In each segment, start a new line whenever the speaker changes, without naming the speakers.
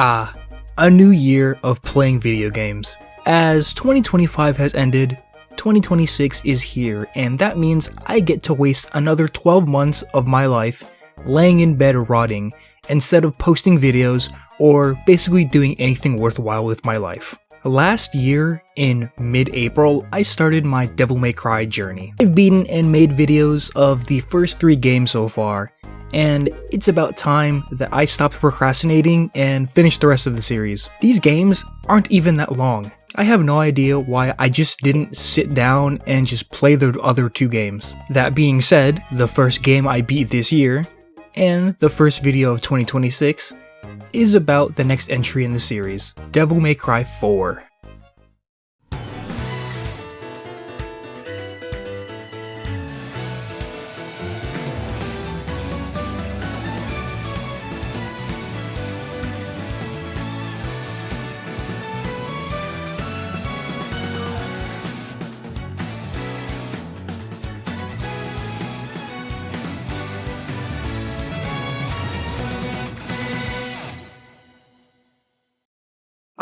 A new year of playing video games. As 2025 has ended, 2026 is here, and that means I get to waste another 12 months of my life laying in bed rotting instead of posting videos or basically doing anything worthwhile with my life. Last year, in mid-April, I started my Devil May Cry journey. I've beaten and made videos of the first 3 games so far, and it's about time that I stopped procrastinating and finished the rest of the series. These games aren't even that long. I have no idea why I just didn't sit down and just play the other 2 games. That being said, the first game I beat this year, and the first video of 2026, is about the next entry in the series, Devil May Cry 4.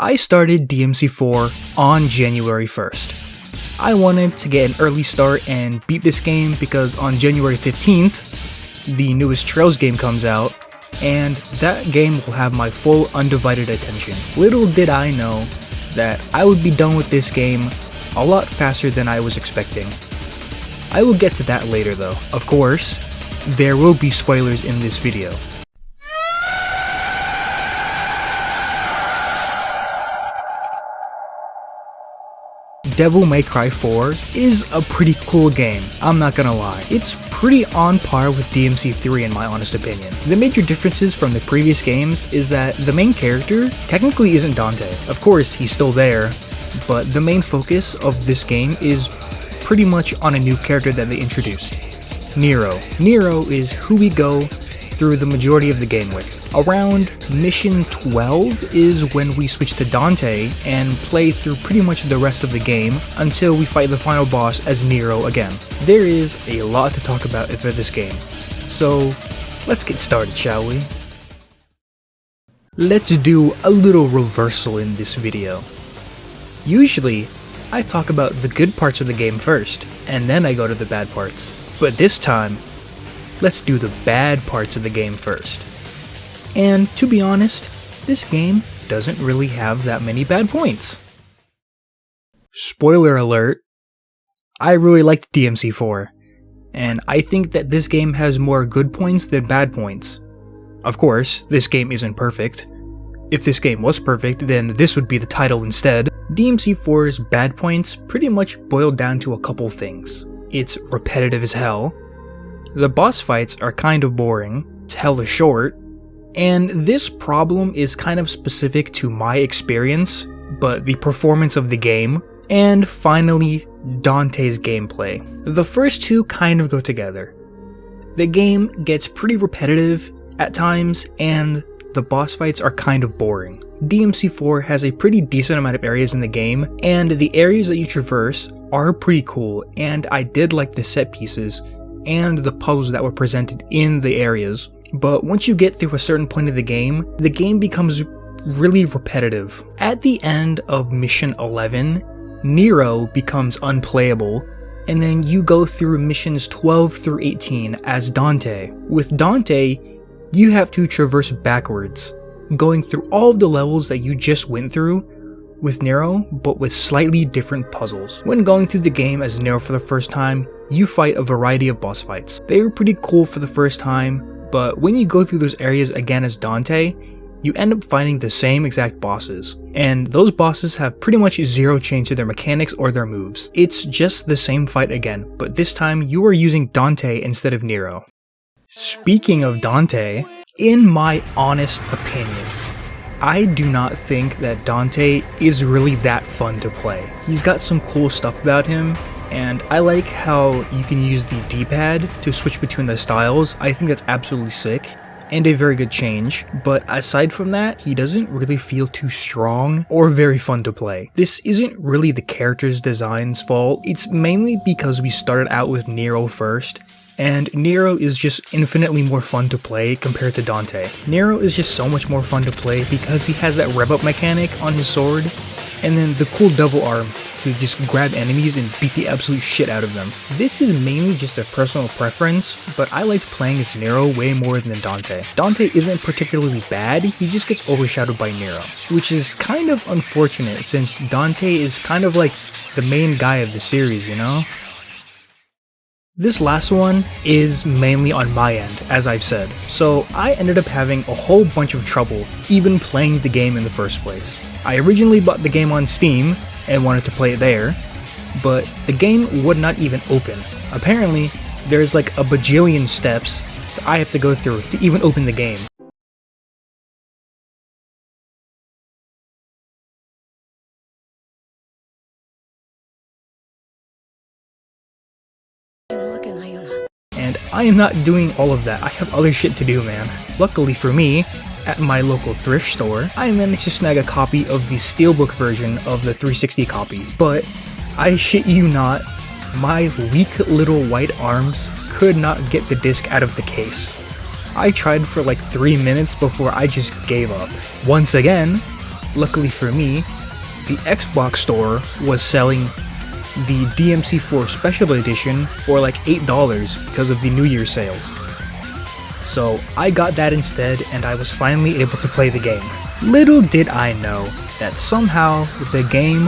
I started DMC4 on January 1st. I wanted to get an early start and beat this game because on January 15th, the newest Trails game comes out, and that game will have my full undivided attention. Little did I know that I would be done with this game a lot faster than I was expecting. I will get to that later though. Of course, there will be spoilers in this video. Devil May Cry 4 is a pretty cool game, I'm not gonna lie. It's pretty on par with DMC3 in my honest opinion. The major differences from the previous games is that the main character technically isn't Dante. Of course, he's still there, but the main focus of this game is pretty much on a new character that they introduced, Nero. Nero is who we go through the majority of the game with. Around mission 12 is when we switch to Dante and play through pretty much the rest of the game until we fight the final boss as Nero again. There is a lot to talk about for this game, so let's get started, shall we? Let's do a little reversal in this video. Usually, I talk about the good parts of the game first, and then I go to the bad parts. But this time, let's do the bad parts of the game first. And to be honest, this game doesn't really have that many bad points. Spoiler alert, I really liked DMC4, and I think that this game has more good points than bad points. Of course, this game isn't perfect. If this game was perfect, then this would be the title instead. DMC4's bad points pretty much boil down to a couple things. It's repetitive as hell, the boss fights are kind of boring, it's hella short, and this problem is kind of specific to my experience, but the performance of the game, and finally, Dante's gameplay. The first 2 kind of go together. The game gets pretty repetitive at times, and the boss fights are kind of boring. DMC4 has a pretty decent amount of areas in the game, and the areas that you traverse are pretty cool, and I did like the set pieces and the puzzles that were presented in the areas. But once you get through a certain point of the game becomes really repetitive. At the end of mission 11, Nero becomes unplayable, and then you go through missions 12 through 18 as Dante. With Dante, you have to traverse backwards, going through all of the levels that you just went through with Nero, but with slightly different puzzles. When going through the game as Nero for the first time, you fight a variety of boss fights. They were pretty cool for the first time, but when you go through those areas again as Dante, you end up fighting the same exact bosses, and those bosses have pretty much zero change to their mechanics or their moves. It's just the same fight again, but this time you are using Dante instead of Nero. Speaking of Dante, in my honest opinion, I do not think that Dante is really that fun to play. He's got some cool stuff about him, and I like how you can use the D-pad to switch between the styles. I think that's absolutely sick, and a very good change, but aside from that, he doesn't really feel too strong or very fun to play. This isn't really the character's design's fault, it's mainly because we started out with Nero first, and Nero is just infinitely more fun to play compared to Dante. Nero is just so much more fun to play because he has that rev up mechanic on his sword, and then the cool double arm to just grab enemies and beat the absolute shit out of them. This is mainly just a personal preference, but I liked playing as Nero way more than Dante. Dante isn't particularly bad, he just gets overshadowed by Nero, which is kind of unfortunate since Dante is kind of like the main guy of the series, you know? This last one is mainly on my end, as I've said, so I ended up having a whole bunch of trouble even playing the game in the first place. I originally bought the game on Steam and wanted to play it there, but the game would not even open. Apparently, there's like a bajillion steps that I have to go through to even open the game. And I am not doing all of that, I have other shit to do, man. Luckily for me, at my local thrift store, I managed to snag a copy of the steelbook version of the 360 copy, but I shit you not, my weak little white arms could not get the disc out of the case. I tried for like 3 minutes before I just gave up. Once again, luckily for me, the Xbox store was selling the DMC4 Special Edition for like $8 because of the New Year's sales. So I got that instead and I was finally able to play the game. Little did I know that somehow the game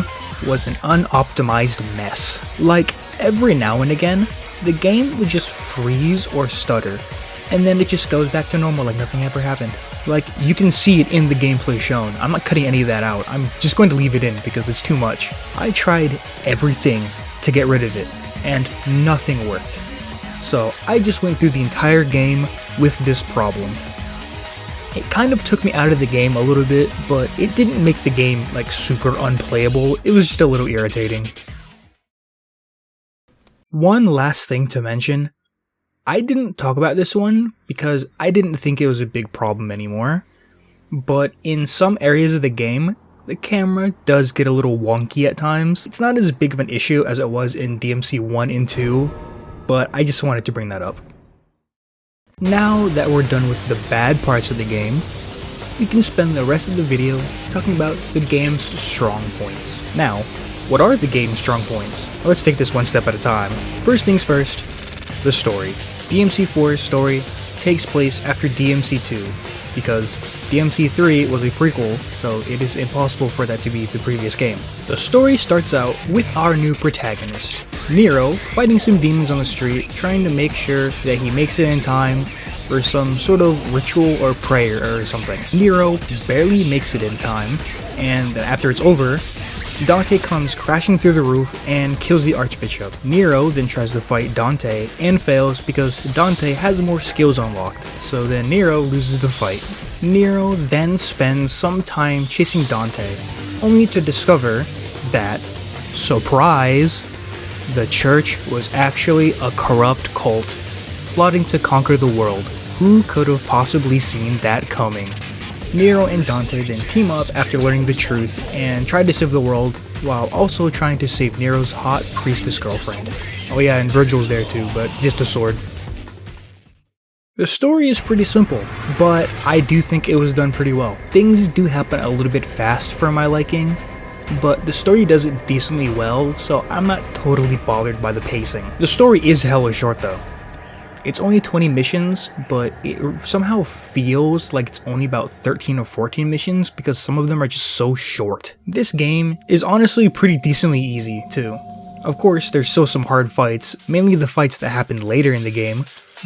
was an unoptimized mess. Like every now and again, the game would just freeze or stutter, and then it just goes back to normal like nothing ever happened. Like, you can see it in the gameplay shown. I'm not cutting any of that out. I'm just going to leave it in because it's too much. I tried everything to get rid of it, and nothing worked. So I just went through the entire game with this problem. It kind of took me out of the game a little bit, but it didn't make the game like super unplayable. It was just a little irritating. One last thing to mention. I didn't talk about this one because I didn't think it was a big problem anymore, but in some areas of the game, the camera does get a little wonky at times. It's not as big of an issue as it was in DMC 1 and 2, but I just wanted to bring that up. Now that we're done with the bad parts of the game, we can spend the rest of the video talking about the game's strong points. Now, what are the game's strong points? Well, let's take this one step at a time. First things first, the story. DMC4's story takes place after DMC2, because DMC3 was a prequel, so it is impossible for that to be the previous game. The story starts out with our new protagonist, Nero, fighting some demons on the street, trying to make sure that he makes it in time for some sort of ritual or prayer or something. Nero barely makes it in time, and after it's over, Dante comes crashing through the roof and kills the Archbishop. Nero then tries to fight Dante and fails because Dante has more skills unlocked, so then Nero loses the fight. Nero then spends some time chasing Dante, only to discover that, surprise, the church was actually a corrupt cult, plotting to conquer the world. Who could have possibly seen that coming? Nero and Dante then team up after learning the truth and try to save the world while also trying to save Nero's hot priestess girlfriend. Oh yeah, and Virgil's there too, but just a sword. The story is pretty simple, but I do think it was done pretty well. Things do happen a little bit fast for my liking, but the story does it decently well, so I'm not totally bothered by the pacing. The story is hella short though. It's only 20 missions, but it somehow feels like it's only about 13 or 14 missions because some of them are just so short. This game is honestly pretty decently easy too. Of course, there's still some hard fights, mainly the fights that happen later in the game,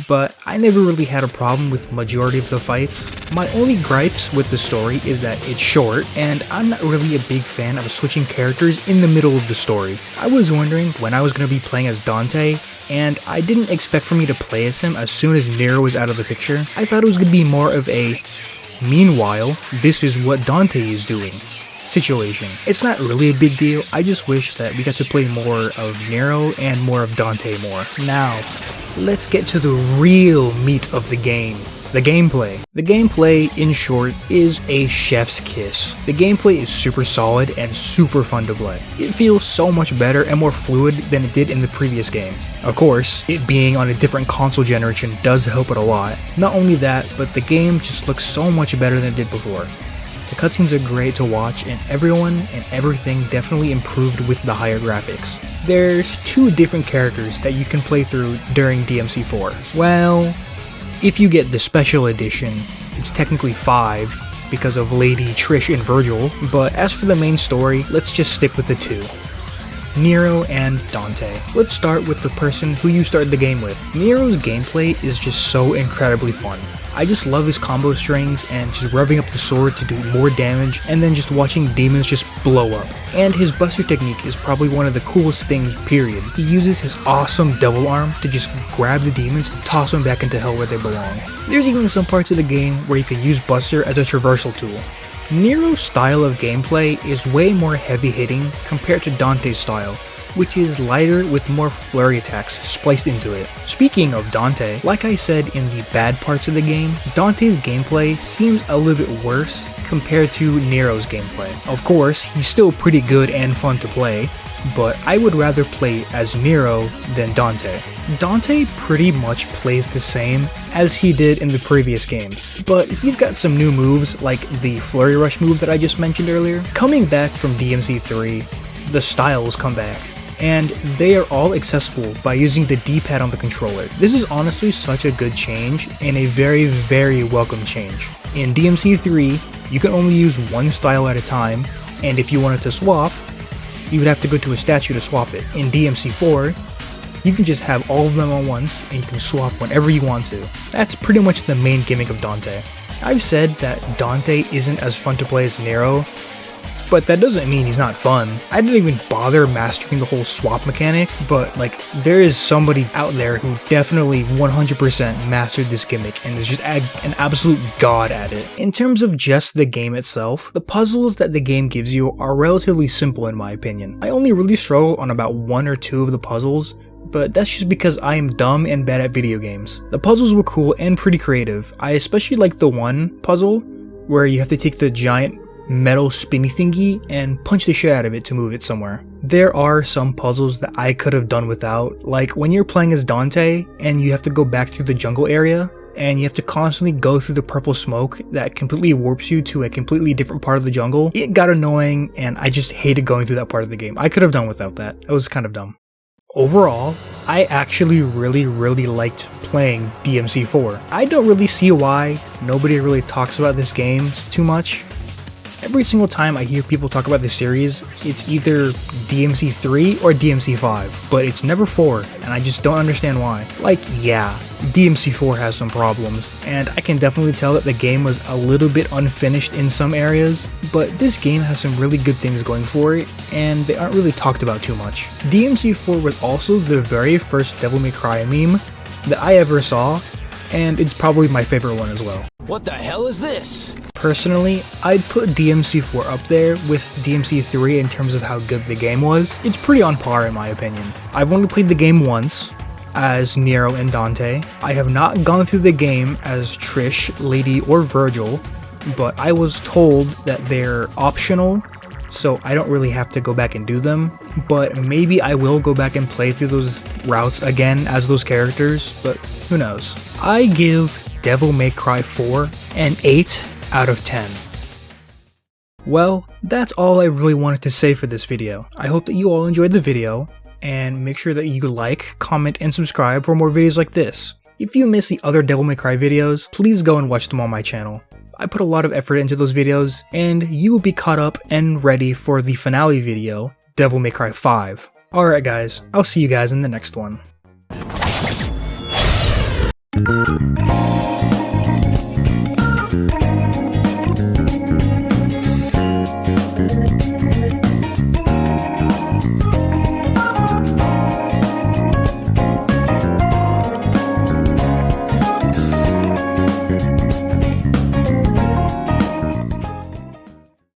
but I never really had a problem with majority of the fights. My only gripes with the story is that it's short, and I'm not really a big fan of switching characters in the middle of the story. I was wondering when I was going to be playing as Dante, and I didn't expect for me to play as him as soon as Nero was out of the picture. I thought it was going to be more of a, meanwhile, this is what Dante is doing situation. It's not really a big deal, I just wish that we got to play more of Nero and more of Dante more. Now, let's get to the real meat of the game, The gameplay. The gameplay, in short, is a chef's kiss. The gameplay is super solid and super fun to play. It feels so much better and more fluid than it did in the previous game. Of course, it being on a different console generation does help it a lot. Not only that, but the game just looks so much better than it did before. The cutscenes are great to watch, and everyone and everything definitely improved with the higher graphics. There's 2 different characters that you can play through during DMC4. Well, if you get the special edition, it's technically 5 because of Lady Trish and Virgil, but as for the main story, let's just stick with the 2. Nero and Dante. Let's start with the person who you start the game with. Nero's gameplay is just so incredibly fun. I just love his combo strings and just revving up the sword to do more damage and then just watching demons just blow up. And his buster technique is probably one of the coolest things, period. He uses his awesome double arm to just grab the demons and toss them back into hell where they belong. There's even some parts of the game where you can use buster as a traversal tool. Nero's style of gameplay is way more heavy-hitting compared to Dante's style, which is lighter with more flurry attacks spliced into it. Speaking of Dante, like I said in the bad parts of the game, Dante's gameplay seems a little bit worse compared to Nero's gameplay. Of course, he's still pretty good and fun to play, but I would rather play as Nero than Dante. Dante pretty much plays the same as he did in the previous games, but he's got some new moves like the Flurry Rush move that I just mentioned earlier. Coming back from DMC3, the styles come back, and they are all accessible by using the D-pad on the controller. This is honestly such a good change and a very, very welcome change. In DMC3, you can only use one style at a time, and if you wanted to swap, you would have to go to a statue to swap it. In DMC4, you can just have all of them at once and you can swap whenever you want to. That's pretty much the main gimmick of Dante. I've said that Dante isn't as fun to play as Nero, but that doesn't mean he's not fun. I didn't even bother mastering the whole swap mechanic, but like, there is somebody out there who definitely 100% mastered this gimmick and is just an absolute god at it. In terms of just the game itself, the puzzles that the game gives you are relatively simple in my opinion. I only really struggle on about 1 or 2 of the puzzles, but that's just because I am dumb and bad at video games. The puzzles were cool and pretty creative. I especially like the one puzzle where you have to take the giant metal spinny thingy and punch the shit out of it to move it somewhere. There are some puzzles that I could have done without, like when you're playing as Dante and you have to go back through the jungle area and you have to constantly go through the purple smoke that completely warps you to a completely different part of the jungle. It got annoying and I just hated going through that part of the game. I could have done without that. It was kind of dumb. Overall, I actually really liked playing DMC4. I don't really see why nobody really talks about this game too much. Every single time I hear people talk about this series, it's either DMC3 or DMC5, but it's never 4, and I just don't understand why. Like, yeah, DMC4 has some problems, and I can definitely tell that the game was a little bit unfinished in some areas, but this game has some really good things going for it, and they aren't really talked about too much. DMC4 was also the very first Devil May Cry meme that I ever saw, and it's probably my favorite one as well.
What the hell is this?
Personally, I'd put DMC4 up there with DMC3 in terms of how good the game was. It's pretty on par in my opinion. I've only played the game once, as Nero and Dante. I have not gone through the game as Trish, Lady, or Virgil, but I was told that they're optional, so I don't really have to go back and do them, but maybe I will go back and play through those routes again as those characters, but who knows. I give Devil May Cry 4 an 8 out of 10. Well, that's all I really wanted to say for this video. I hope that you all enjoyed the video, and make sure that you like, comment, and subscribe for more videos like this. If you miss the other Devil May Cry videos, please go and watch them on my channel. I put a lot of effort into those videos, and you will be caught up and ready for the finale video, Devil May Cry 5. Alright guys, I'll see you guys in the next one.